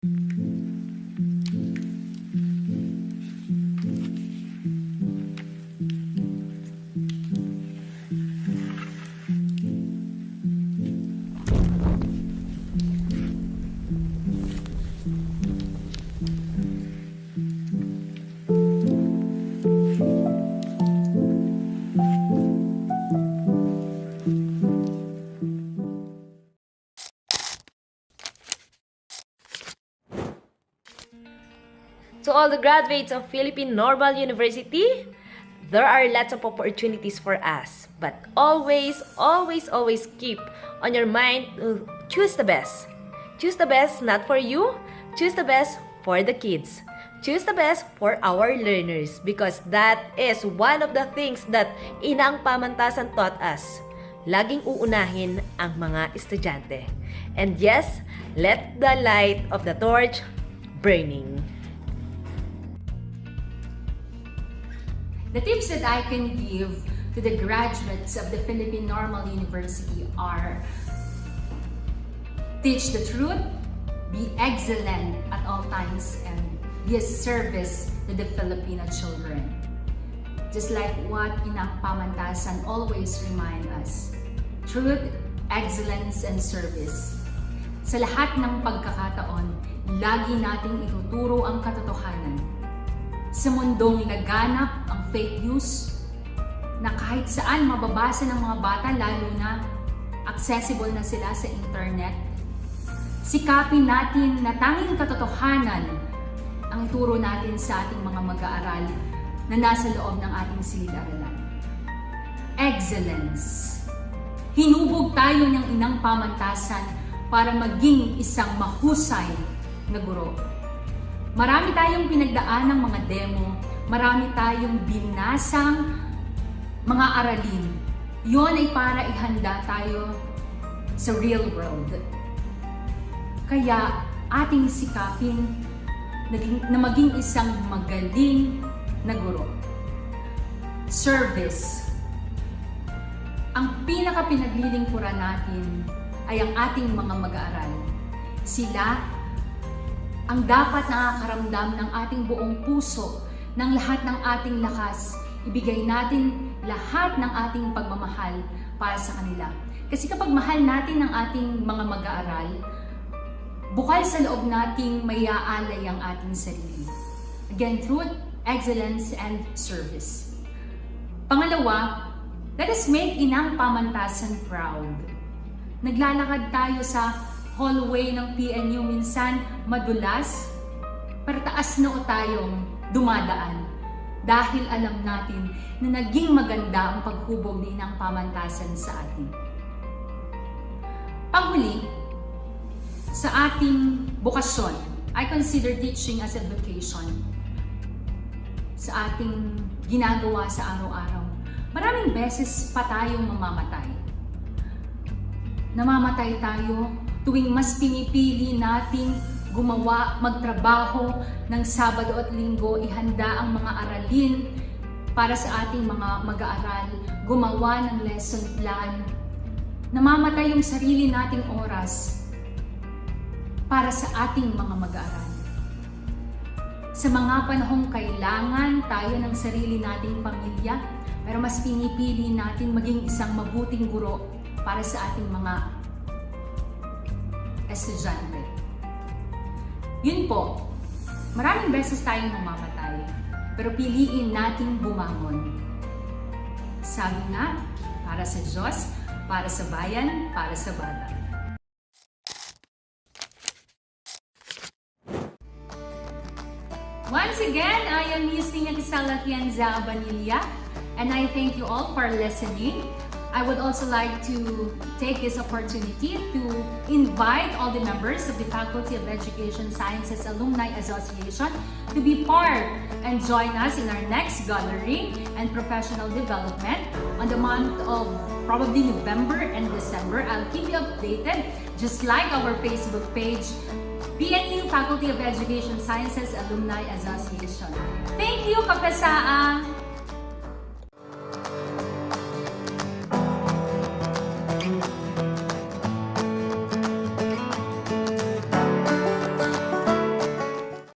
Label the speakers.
Speaker 1: To all the graduates of Philippine Normal University, there are lots of opportunities for us. But always, always, always keep on your mind to choose the best. Choose the best not for you, choose the best for the kids. Choose the best for our learners because that is one of the things that Inang Pamantasan taught us. Laging uunahin ang mga estudyante. And yes, let the light of the torch burning.
Speaker 2: The tips that I can give to the graduates of the Philippine Normal University are: teach the truth, be excellent at all times, and be a service to the Filipino children. Just like what Inang Pamantasan always remind us, truth, excellence, and service. Sa lahat ng pagkakataon, lagi nating ituturo ang katotohanan. Sa mundong laganap ang fake news na kahit saan mababasa ng mga bata, lalo na accessible na sila sa internet, sikapin natin na tanging katotohanan ang ituro natin sa ating mga mag-aaral na nasa loob ng ating silid-aralan. Excellence. Hinubog tayo ng Inang Pamantasan para maging isang mahusay na guro. Marami tayong pinagdaan ng mga demo, marami tayong binasang mga aralin. Yun ay para ihanda tayo sa real world. Kaya ating sikapin na maging isang magaling na guro. Service. Ang pinaka-pinaglilingkuran natin ay ang ating mga mag-aaral. Sila ang dapat nakakaramdam ng ating buong puso, ng lahat ng ating lakas. Ibigay natin lahat ng ating pagmamahal para sa kanila. Kasi kapag mahal natin ang ating mga mag-aaral, bukal sa loob nating maiaalay ang ating sarili. Again, truth, excellence, and service. Pangalawa, let us make Inang Pamantasan proud. Naglalakad tayo sa hallway ng PNU, minsan madulas, parataas noo tayong dumadaan dahil alam natin na naging maganda ang paghubog ni Inang Pamantasan sa atin. Panghuli, sa ating bokasyon, I consider teaching as a vocation. Sa ating ginagawa sa araw-araw, maraming beses pa tayong mamamatay. Namamatay tayo tuwing mas pinipili nating magtrabaho ng Sabado at Linggo, ihanda ang mga aralin para sa ating mga mag-aaral, gumawa ng lesson plan. Namamatay yung sarili nating oras para sa ating mga mag-aaral. Sa mga panahong kailangan tayo ng sarili nating pamilya, pero mas pinipili natin maging isang mabuting guro para sa ating mga estudyante. Yun po, maraming beses tayong mamamatay, pero piliin nating bumangon. Sabi nga, para sa Diyos, para sa bayan, para sa bata. Once again, I am Miss Nina Tisala Fianza Abanilla, and I thank you all for listening. I would also like to take this opportunity to invite all the members of the Faculty of Education Sciences Alumni Association to be part and join us in our next gallery and professional development on the month of probably November and December. I'll keep you updated, just like our Facebook page, PNU Faculty of Education Sciences Alumni Association. Thank you, Kapasaa!